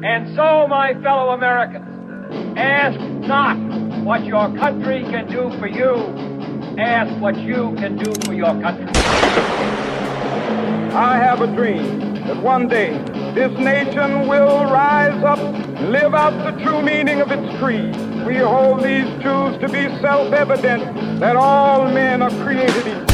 And so, my fellow Americans, ask not what your country can do for you. Ask what you can do for your country. I have a dream that one day this nation will rise up and live out the true meaning of its creed. We hold these truths to be self-evident, that all men are created equal.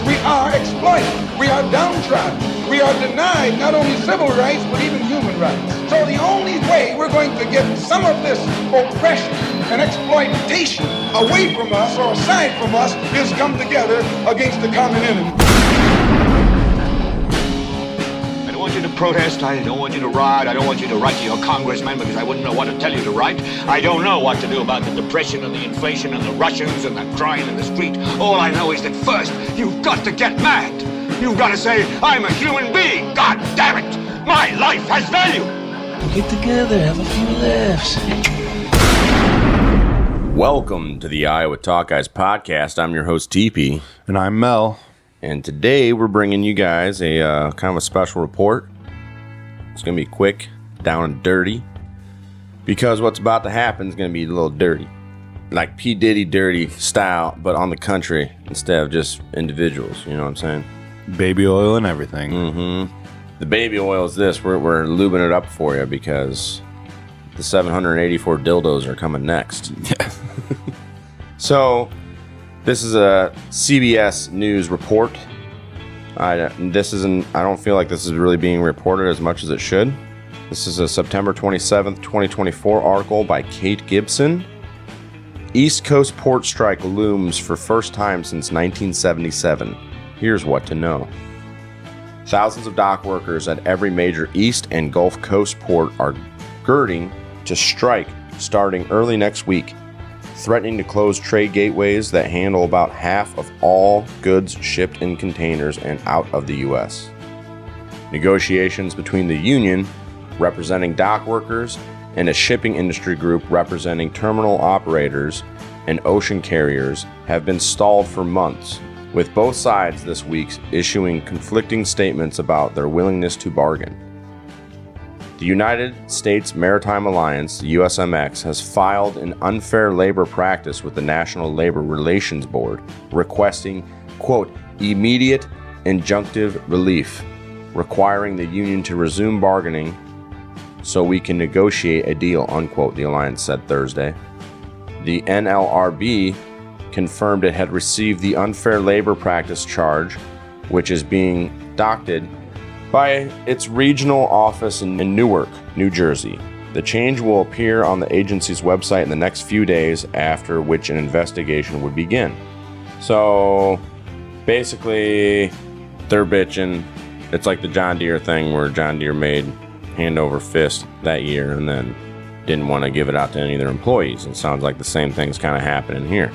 We are exploited. We are downtrodden. We are denied not only civil rights, but even human rights. So the only way we're going to get some of this oppression and exploitation away from us or aside from us is come together against the common enemy. I don't want you to protest. I don't want you to riot. I don't want you to write to your congressman because I wouldn't know what to tell you to write. I don't know what to do about the depression and the inflation and the Russians and the crime in the street. All I know is that first, you've got to get mad. You've got to say, I'm a human being. God damn it. My life has value. Get together, have a few laughs. Welcome to the Iowa Talk Guys podcast. I'm your host, Teepee. And I'm Mel. And today we're bringing you guys a kind of a special report. It's going to be quick, down and dirty, because what's about to happen is going to be a little dirty. Like P. Diddy dirty style, but on the country instead of just individuals. You know what I'm saying? Baby oil and everything. Mm-hmm. The baby oil is this. We're lubing it up for you because the 784 dildos are coming next. Yeah. So, this is a CBS News report. I don't feel like this is really being reported as much as it should. This is a September 27th, 2024 article by Kate Gibson. East Coast port strike looms for first time since 1977. Here's what to know. Thousands of dock workers at every major East and Gulf Coast port are girding to strike starting early next week, threatening to close trade gateways that handle about half of all goods shipped in containers and out of the U.S. Negotiations between the union, representing dock workers, and a shipping industry group representing terminal operators and ocean carriers have been stalled for months, with both sides this week issuing conflicting statements about their willingness to bargain. The United States Maritime Alliance, USMX, has filed an unfair labor practice with the National Labor Relations Board, requesting, quote, immediate injunctive relief, requiring the union to resume bargaining so we can negotiate a deal, unquote, the alliance said Thursday. The NLRB confirmed it had received the unfair labor practice charge, which is being docketed by its regional office in Newark, New Jersey. The change will appear on the agency's website in the next few days, after which an investigation would begin. So, basically, they're bitching. It's like the John Deere thing where John Deere made hand over fist that year and then didn't want to give it out to any of their employees. It sounds like the same thing's kind of happening here.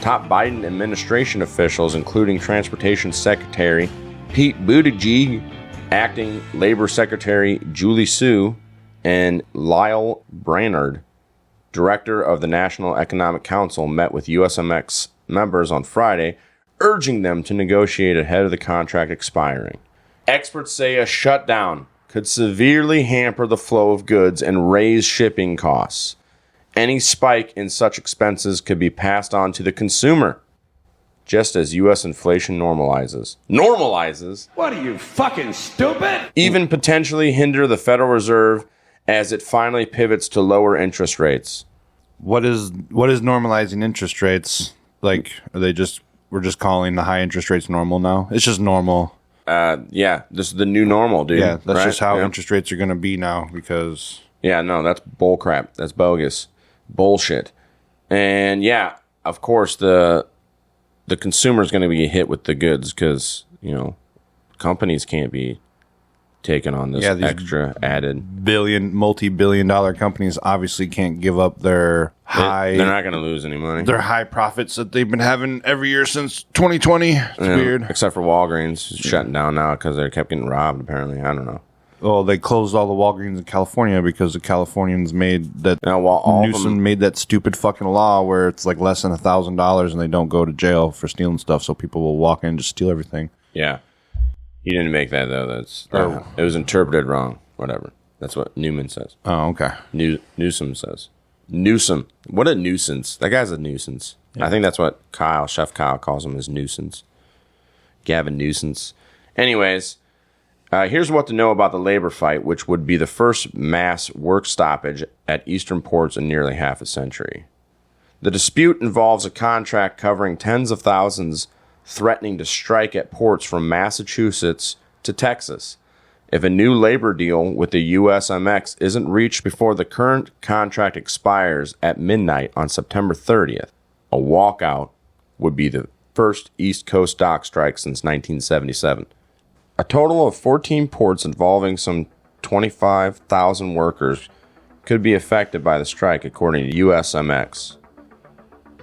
Top Biden administration officials, including Transportation Secretary Pete Buttigieg, Acting Labor Secretary Julie Su, and Lyle Brainerd, Director of the National Economic Council, met with USMX members on Friday, urging them to negotiate ahead of the contract expiring. Experts say a shutdown could severely hamper the flow of goods and raise shipping costs. Any spike in such expenses could be passed on to the consumer, just as U.S. inflation normalizes. Normalizes? What are you, fucking stupid? Even potentially hinder the Federal Reserve as it finally pivots to lower interest rates. What is normalizing interest rates? Like, we're just calling the high interest rates normal now? It's just normal. Yeah, this is the new normal, dude. Yeah, that's right? just how interest rates are going to be now because... Yeah, no, that's bullcrap. That's bogus. Bullshit. And yeah, of course, the consumer is going to be hit with the goods because, you know, companies can't be taking on this extra added. Multi-billion-dollar companies obviously can't give up their high... They're not going to lose any money. Their high profits that they've been having every year since 2020. It's weird. Except for Walgreens shutting down now because they kept getting robbed, apparently. I don't know. Well, they closed all the Walgreens in California because the Californians made that... Newsom made that stupid fucking law where it's like less than $1,000 and they don't go to jail for stealing stuff, so people will walk in and just steal everything. Yeah. He didn't make that, though. It was interpreted wrong. Whatever. That's what Newman says. Oh, okay. Newsom says. Newsom. What a nuisance. That guy's a nuisance. Yeah. I think that's what Chef Kyle calls him, is nuisance. Gavin Nuisance. Anyways, here's what to know about the labor fight, which would be the first mass work stoppage at eastern ports in nearly half a century. The dispute involves a contract covering tens of thousands threatening to strike at ports from Massachusetts to Texas if a new labor deal with the USMX isn't reached before the current contract expires at midnight on September 30th. A walkout would be the first East Coast dock strike since 1977. A total of 14 ports involving some 25,000 workers could be affected by the strike, according to USMX.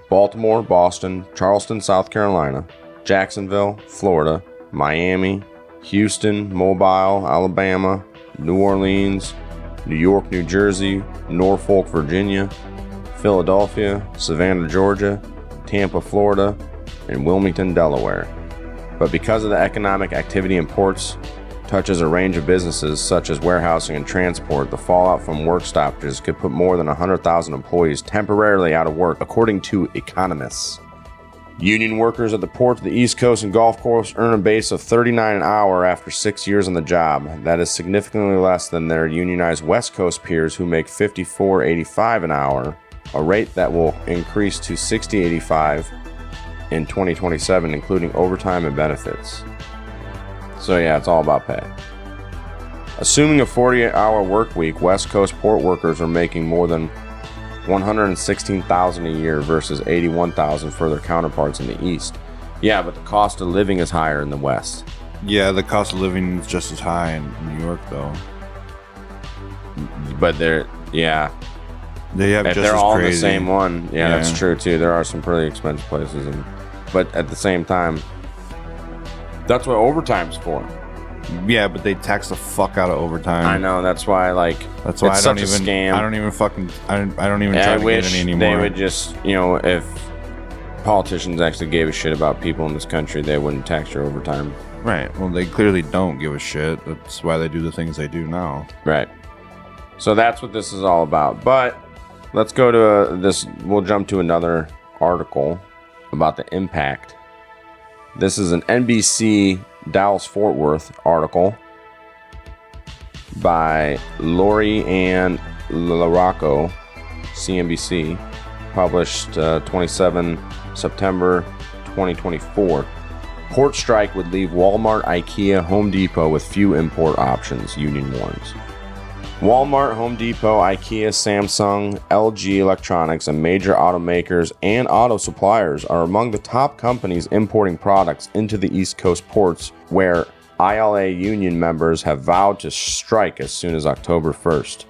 Baltimore, Boston, Charleston, South Carolina, Jacksonville, Florida, Miami, Houston, Mobile, Alabama, New Orleans, New York, New Jersey, Norfolk, Virginia, Philadelphia, Savannah, Georgia, Tampa, Florida, and Wilmington, Delaware. But because of the economic activity in ports touches a range of businesses such as warehousing and transport, the fallout from work stoppages could put more than 100,000 employees temporarily out of work, according to economists. Union workers at the ports of the East Coast and Gulf Coast earn a base of $39 an hour after 6 years on the job. That is significantly less than their unionized West Coast peers who make $54.85 an hour, a rate that will increase to $60.85 in 2027, including overtime and benefits. So yeah, it's all about pay. Assuming a 48-hour work week, West Coast port workers are making more than $116,000 a year versus $81,000 for their counterparts in the East. Yeah, but the cost of living is higher in the West. Yeah, the cost of living is just as high in New York, though. But they have if just they're as all crazy. in the same one. Yeah, that's true too. There are some pretty expensive places, but at the same time, that's what overtime's for. Yeah, but they tax the fuck out of overtime. I know. That's why, that's why it's such a scam. I don't even try to get any anymore. They would just, if politicians actually gave a shit about people in this country, they wouldn't tax your overtime. Right. Well, they clearly don't give a shit. That's why they do the things they do now. Right. So that's what this is all about. But let's go to this. We'll jump to another article about the impact. This is an NBC Dallas-Fort Worth article by Lori Ann LaRocco, CNBC, published 27 September 2024. Port strike would leave Walmart, IKEA, Home Depot with few import options, union warns. Walmart, Home Depot, IKEA, Samsung, LG Electronics, and major automakers and auto suppliers are among the top companies importing products into the East Coast ports, where ILA union members have vowed to strike as soon as October 1st.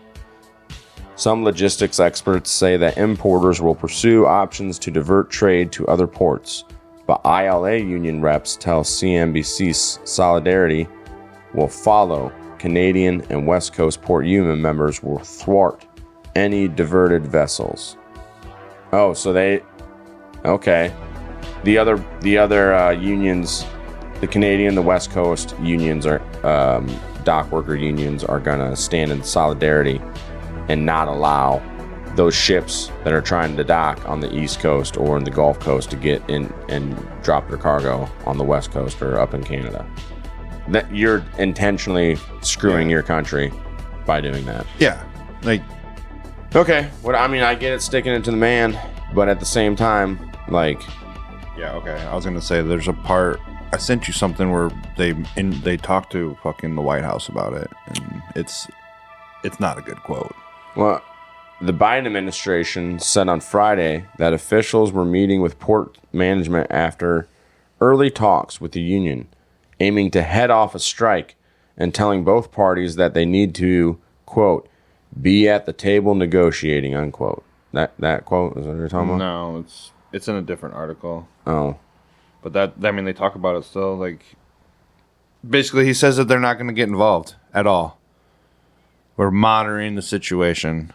Some logistics experts say that importers will pursue options to divert trade to other ports, but ILA union reps tell CNBC Solidarity will follow. Canadian and West Coast port union members will thwart any diverted vessels. Oh, so okay. The other unions, the Canadian, the West Coast unions are dockworker unions are gonna stand in solidarity and not allow those ships that are trying to dock on the East Coast or in the Gulf Coast to get in and drop their cargo on the West Coast or up in Canada. That you're intentionally screwing your country by doing that. Yeah. Okay. I get it, sticking it to the man, but at the same time, yeah, okay. I was gonna say there's a part I sent you something where they talked to fucking the White House about it, and it's not a good quote. Well, the Biden administration said on Friday that officials were meeting with port management after early talks with the union, aiming to head off a strike and telling both parties that they need to, quote, be at the table negotiating, unquote. That quote is what you're talking about? No, it's in a different article. Oh. But they talk about it still. Basically, he says that they're not going to get involved at all. We're monitoring the situation.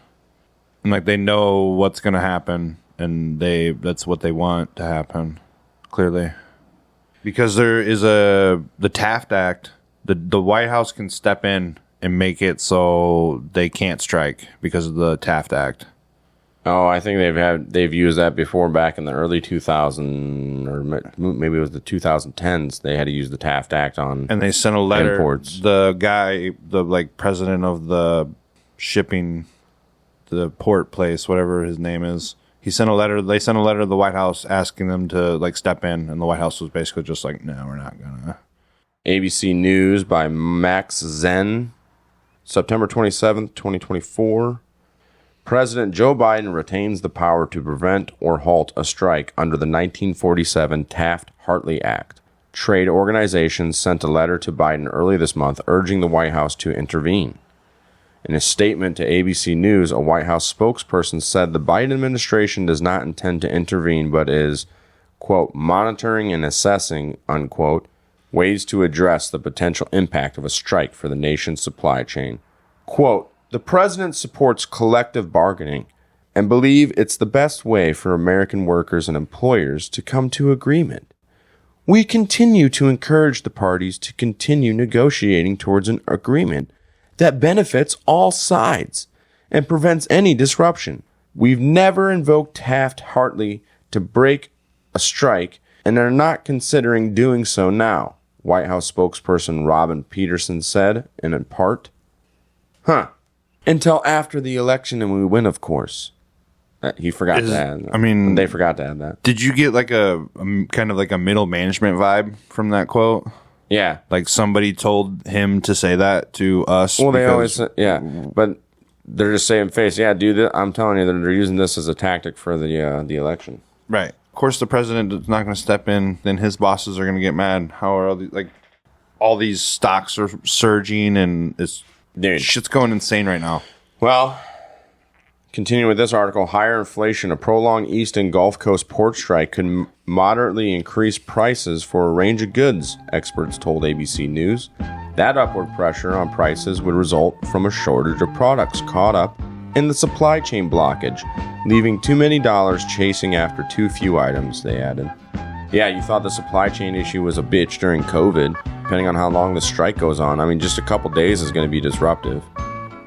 And, they know what's going to happen, and that's what they want to happen, clearly. Because there is the Taft Act, the White House can step in and make it so they can't strike because of the Taft Act. Oh, I think they've used that before back in the early 2000s, or maybe it was the 2010s. They had to use the Taft Act on and they sent a letter. Imports. The guy, the president of the shipping, the port place, whatever his name is, he sent a letter. They sent a letter to the White House asking them to step in, and the White House was basically just like, "No, we're not gonna." ABC News by Max Zen, September 27th, 2024. President Joe Biden retains the power to prevent or halt a strike under the 1947 Taft-Hartley Act. Trade organizations sent a letter to Biden early this month urging the White House to intervene. In a statement to ABC News, a White House spokesperson said the Biden administration does not intend to intervene but is, quote, monitoring and assessing, unquote, ways to address the potential impact of a strike for the nation's supply chain. Quote, the president supports collective bargaining and believe it's the best way for American workers and employers to come to agreement. We continue to encourage the parties to continue negotiating towards an agreement that benefits all sides and prevents any disruption. We've never invoked Taft-Hartley to break a strike and are not considering doing so now, White House spokesperson Robin Peterson said, and in part, until after the election and we win, of course. He forgot to add that. I mean, they forgot to add that. Did you get like a kind of like a middle management vibe from that quote? Yeah. Like somebody told him to say that to us? Well, they always say, yeah. But they're just saying face, yeah, dude, I'm telling you that they're using this as a tactic for the election. Right. Of course, the president is not going to step in. Then his bosses are going to get mad. How are all these stocks are surging and shit's going insane right now. Well, continuing with this article, higher inflation, a prolonged East and Gulf Coast port strike could moderately increase prices for a range of goods, experts told ABC News. That upward pressure on prices would result from a shortage of products caught up in the supply chain blockage, leaving too many dollars chasing after too few items, they added. Yeah, you thought the supply chain issue was a bitch during COVID, depending on how long the strike goes on. I mean, just a couple days is going to be disruptive,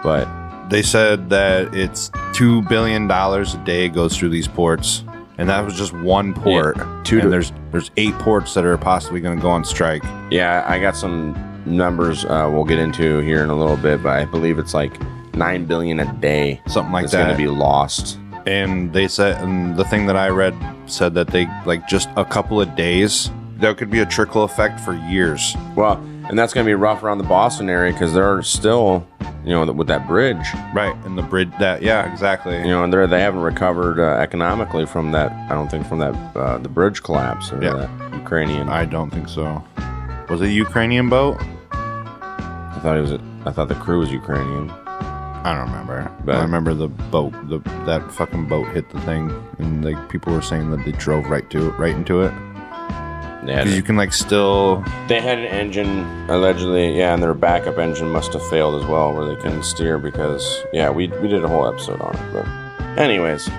but they said that it's $2 billion a day goes through these ports, and that was just one port. Yeah, and there's 8 ports that are possibly going to go on strike. Yeah, I got some numbers we'll get into here in a little bit, but I believe it's like $9 billion a day, something like that, is going to be lost. And they said, and the thing that I read said that they just a couple of days, there could be a trickle effect for years. Well, and that's going to be rough around the Boston area because they're still, with that bridge. Right, and the bridge, yeah, exactly. And they haven't recovered economically from that, I don't think, from that, the bridge collapse or that Ukrainian. I don't think so. Was it a Ukrainian boat? I thought the crew was Ukrainian. I don't remember. But I remember the boat, that fucking boat hit the thing, and people were saying that they drove right into it. Yeah, you can still. They had an engine allegedly, and their backup engine must have failed as well, where they couldn't steer because, we did a whole episode on it. But, anyways,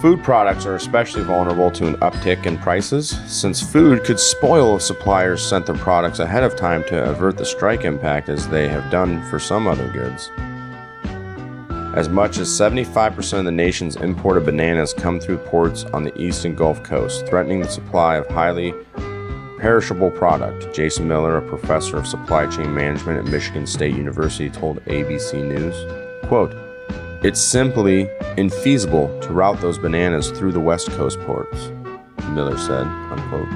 food products are especially vulnerable to an uptick in prices, since food could spoil if suppliers sent their products ahead of time to avert the strike impact, as they have done for some other goods. As much as 75% of the nation's imported bananas come through ports on the East and Gulf Coast, threatening the supply of highly perishable product. Jason Miller, a professor of supply chain management at Michigan State University, told ABC News, quote, it's simply infeasible to route those bananas through the West Coast ports, Miller said, unquote.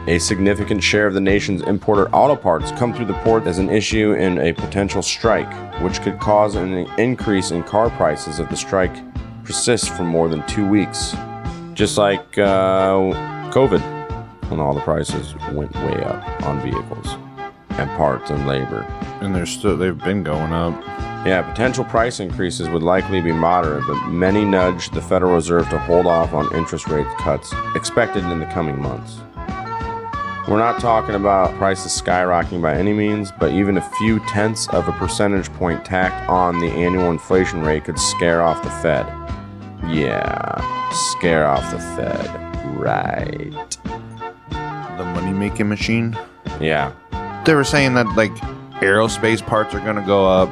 A significant share of the nation's imported auto parts come through the port as an issue in a potential strike, which could cause an increase in car prices if the strike persists for more than 2 weeks. Just like COVID, when all the prices went way up on vehicles and parts and labor. And they've been going up. Yeah, potential price increases would likely be moderate, but many nudge the Federal Reserve to hold off on interest rate cuts expected in the coming months. We're not talking about prices skyrocketing by any means, but even a few tenths of a percentage point tacked on the annual inflation rate could scare off the Fed. Yeah, scare off the Fed. Right. The money-making machine? Yeah. They were saying that, Aerospace parts are going to go up.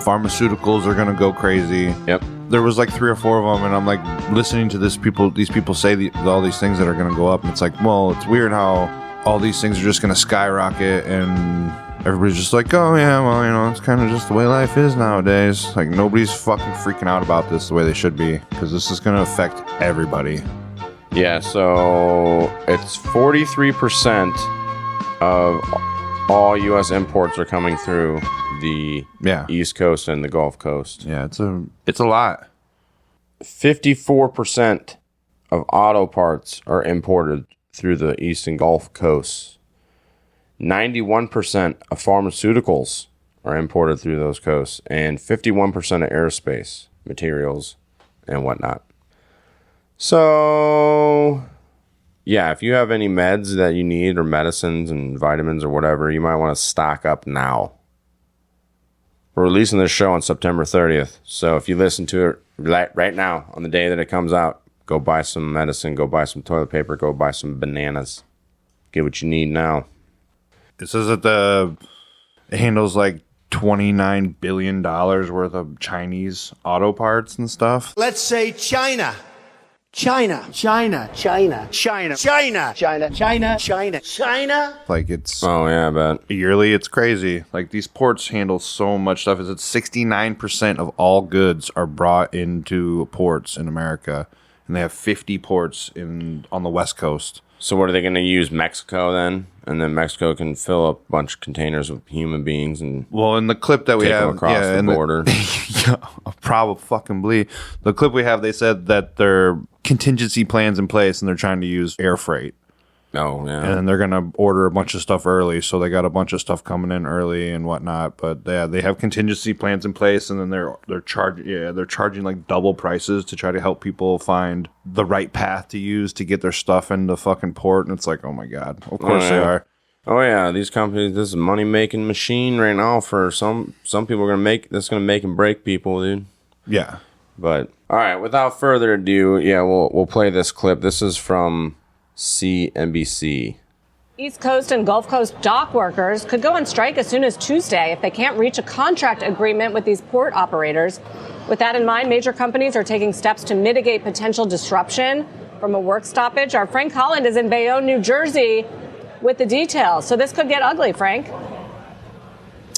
Pharmaceuticals are going to go crazy. Yep. There was like 3 or 4 of them, and I'm like listening to these people say all these things that are going to go up, and it's like, well, it's weird how all these things are just going to skyrocket, and everybody's just like, oh yeah, well, you know, it's kind of just the way life is nowadays. Like, nobody's fucking freaking out about this the way they should be, because this is going to affect everybody. Yeah, so it's 43% of all U.S. imports are coming through the East Coast and the Gulf Coast. Yeah, it's a lot. 54% of auto parts are imported through the East and Gulf Coasts. 91% of pharmaceuticals are imported through those coasts, and 51% of aerospace materials and whatnot. So, yeah, if you have any meds that you need, or medicines and vitamins or whatever, you might want to stock up now. We're releasing this show on September 30th, so if you listen to it right now, on the day that it comes out, go buy some medicine, go buy some toilet paper, go buy some bananas. Get what you need now. It says that it handles like $29 billion worth of Chinese auto parts and stuff. Let's say China. China. China. China. China. China. China. China. China. China. Like, it's... Oh, yeah, I bet. Yearly, it's crazy. Like, these ports handle so much stuff. Is it 69% of all goods are brought into ports in America, and they have 50 ports on the West Coast. So what are they going to use, Mexico then? And then Mexico can fill up a bunch of containers with human beings and in the clip that we have across the border. Probably. The clip we have, they said that there are contingency plans in place and they're trying to use air freight. Oh, yeah. And they're going to order a bunch of stuff early, so they got a bunch of stuff coming in early and whatnot. But they have contingency plans in place, and then they're charging like double prices to try to help people find the right path to use to get their stuff in the fucking port. And it's like, oh my god, of course they are. Oh yeah, these companies, this is a money making machine right now for some people. That's gonna make and break people, dude. Yeah. But all right, without further ado, we'll play this clip. This is from CNBC. East Coast and Gulf Coast dock workers could go on strike as soon as Tuesday if they can't reach a contract agreement with these port operators. With that in mind, major companies are taking steps to mitigate potential disruption from a work stoppage. Our Frank Holland is in Bayonne, New Jersey, with the details. So this could get ugly, Frank.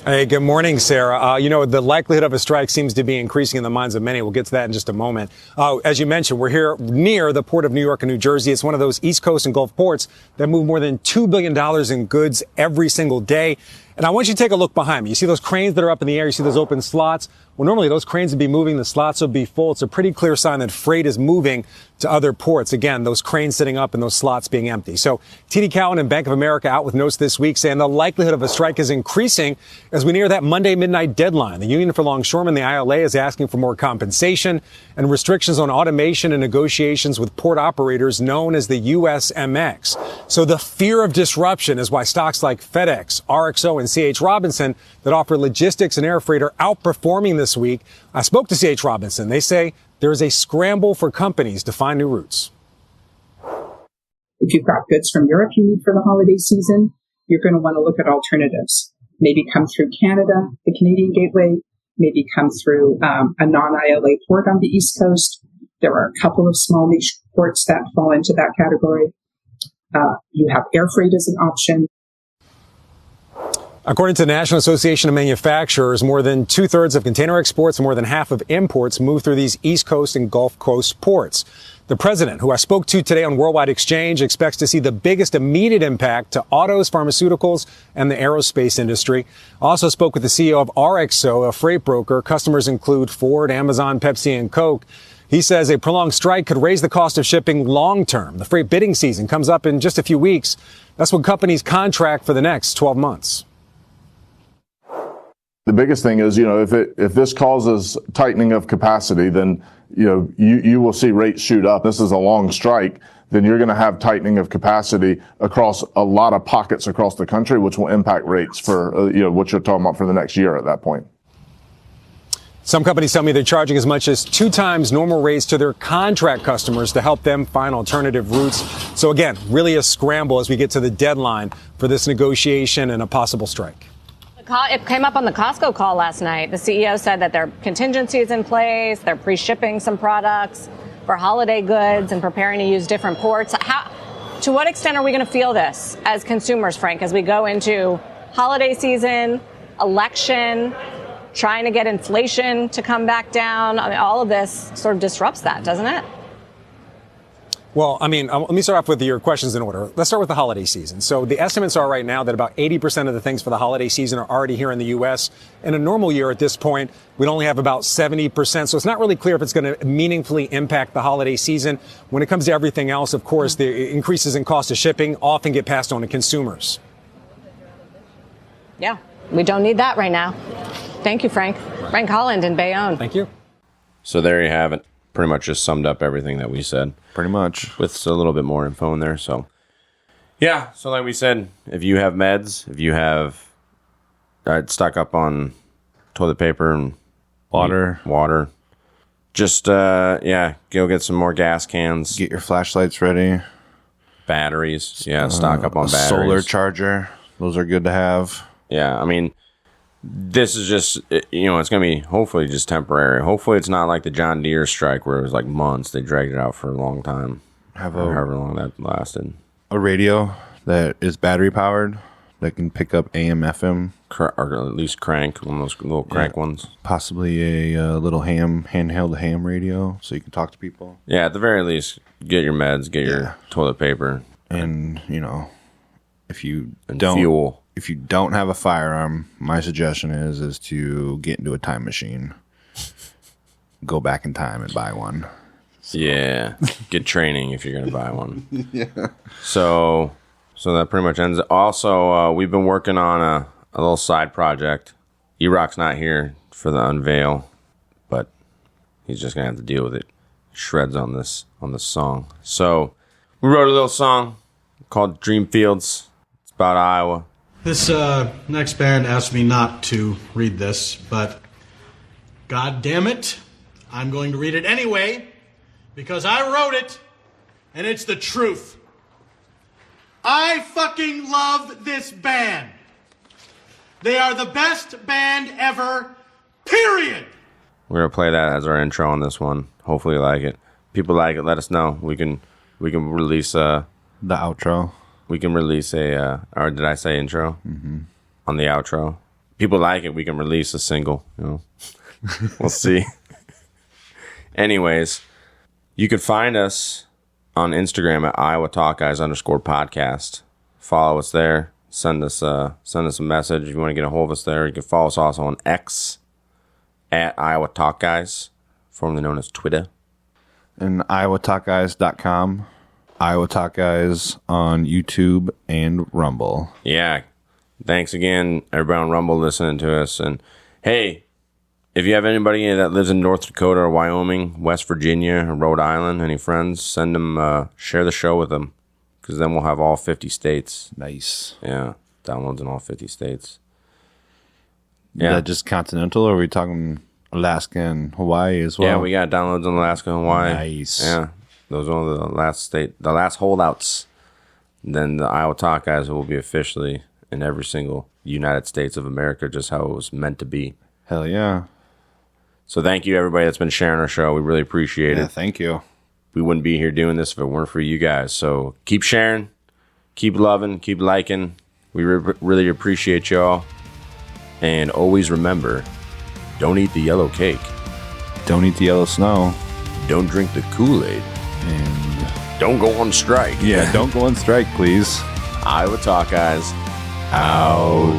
Hey, good morning, Sarah. The likelihood of a strike seems to be increasing in the minds of many. We'll get to that in just a moment. As you mentioned, we're here near the port of New York and New Jersey. It's one of those East Coast and Gulf ports that move more than $2 billion in goods every single day. And I want you to take a look behind me. You see those cranes that are up in the air? You see those open slots? Well, normally those cranes would be moving. The slots would be full. It's a pretty clear sign that freight is moving to other ports. Again, those cranes sitting up and those slots being empty. So TD Cowen and Bank of America out with notes this week saying the likelihood of a strike is increasing as we near that Monday midnight deadline. The Union for Longshoremen, the ILA, is asking for more compensation and restrictions on automation and negotiations with port operators known as the USMX. So the fear of disruption is why stocks like FedEx, RXO, and C.H. Robinson that offer logistics and air freight are outperforming this week. I spoke to C.H. Robinson. They say there is a scramble for companies to find new routes. If you've got goods from Europe you need for the holiday season, you're going to want to look at alternatives. Maybe come through Canada, the Canadian Gateway, maybe come through a non-ILA port on the East Coast. There are a couple of small niche ports that fall into that category. You have air freight as an option. According to the National Association of Manufacturers, more than 2/3 of container exports and more than half of imports move through these East Coast and Gulf Coast ports. The president, who I spoke to today on Worldwide Exchange, expects to see the biggest immediate impact to autos, pharmaceuticals, and the aerospace industry. Also spoke with the CEO of RXO, a freight broker. Customers include Ford, Amazon, Pepsi, and Coke. He says a prolonged strike could raise the cost of shipping long term. The freight bidding season comes up in just a few weeks. That's when companies contract for the next 12 months. The biggest thing is, if this causes tightening of capacity, then, you will see rates shoot up. This is a long strike. Then you're going to have tightening of capacity across a lot of pockets across the country, which will impact rates for, what you're talking about for the next year at that point. Some companies tell me they're charging as much as 2 times normal rates to their contract customers to help them find alternative routes. So again, really a scramble as we get to the deadline for this negotiation and a possible strike. It came up on the Costco call last night. The CEO said that there are contingencies in place. They're pre-shipping some products for holiday goods and preparing to use different ports. To what extent are we going to feel this as consumers, Frank, as we go into holiday season, election, trying to get inflation to come back down? I mean, all of this sort of disrupts that, doesn't it? Well, I mean, let me start off with your questions in order. Let's start with the holiday season. So the estimates are right now that about 80% of the things for the holiday season are already here in the U.S. In a normal year at this point, we'd only have about 70%. So it's not really clear if it's going to meaningfully impact the holiday season. When it comes to everything else, of course, the increases in cost of shipping often get passed on to consumers. Yeah, we don't need that right now. Thank you, Frank. Frank Holland in Bayonne. Thank you. So there you have it. Pretty much just summed up everything that we said. Pretty much. With a little bit more info in there. So, yeah. So like we said, if you have meds, if you have stock up on toilet paper and water, just, go get some more gas cans. Get your flashlights ready. Batteries. Yeah, stock up on batteries. Solar charger. Those are good to have. Yeah, I mean, this is just, it's going to be hopefully just temporary. Hopefully it's not like the John Deere strike where it was like months. They dragged it out for a long time. However long that lasted. A radio that is battery powered that can pick up AM, FM. Or at least crank, one of those little crank ones. Possibly a little handheld ham radio so you can talk to people. Yeah, at the very least, get your meds, get your toilet paper. And, if you fuel. If you don't have a firearm, my suggestion is to get into a time machine. Go back in time and buy one. So. Yeah. Get training if you're going to buy one. Yeah. So that pretty much ends. Also, we've been working on a little side project. Erock's not here for the unveil, but he's just going to have to deal with it. Shreds on this song. So we wrote a little song called Dreamfields. It's about Iowa. This next band asked me not to read this, but God damn it, I'm going to read it anyway because I wrote it and it's the truth. I fucking love this band. They are the best band ever, period. We're going to play that as our intro on this one. Hopefully you like it. People like it, let us know. We can release the outro. We can release or did I say intro? Mm-hmm. On the outro. People like it, we can release a single, We'll see. Anyways, you can find us on Instagram at @IowaTalkGuys_podcast. Follow us there. Send us a message if you want to get a hold of us there. You can follow us also on X at @IowaTalkGuys, formerly known as Twitter. And IowaTalkGuys.com. Iowa Talk Guys on YouTube and Rumble. Yeah. Thanks again, everybody on Rumble listening to us. And hey, if you have anybody that lives in North Dakota or Wyoming, West Virginia, or Rhode Island, any friends, send them, share the show with them. Because then we'll have all 50 states. Nice. Yeah. Downloads in all 50 states. Yeah. Is that just continental, or are we talking Alaska and Hawaii as well? Yeah, we got downloads in Alaska and Hawaii. Nice. Yeah. Those are the last holdouts. Then the Iowa Talk Guys will be officially in every single United States of America, just how it was meant to be. Hell yeah. So thank you, everybody that's been sharing our show. We really appreciate it. Thank you. We wouldn't be here doing this if it weren't for you guys. So keep sharing, keep loving, keep liking. We really appreciate y'all. And always remember, don't eat the yellow cake. Don't eat the yellow snow. Don't drink the Kool-Aid. And don't go on strike. Yeah, don't go on strike, please. Iowa Talk Guys out.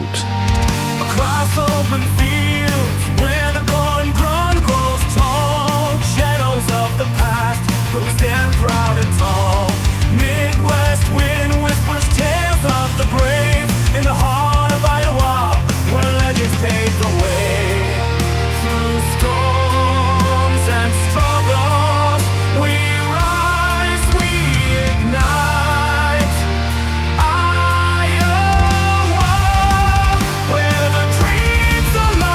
Across open fields, where the golden ground grows tall, shadows of the past will stand proud and tall. Midwest wind whispers tales of the brave in the heart of Iowa, where legends pave the way. Through storms and struggles, we rise, we ignite. Iowa, where the dreams alive.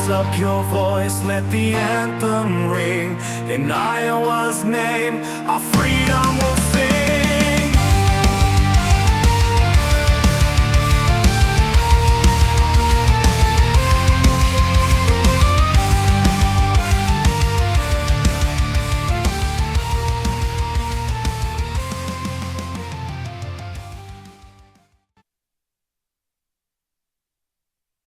Raise up your voice, let the anthem ring. In Iowa's name, our freedom will sing.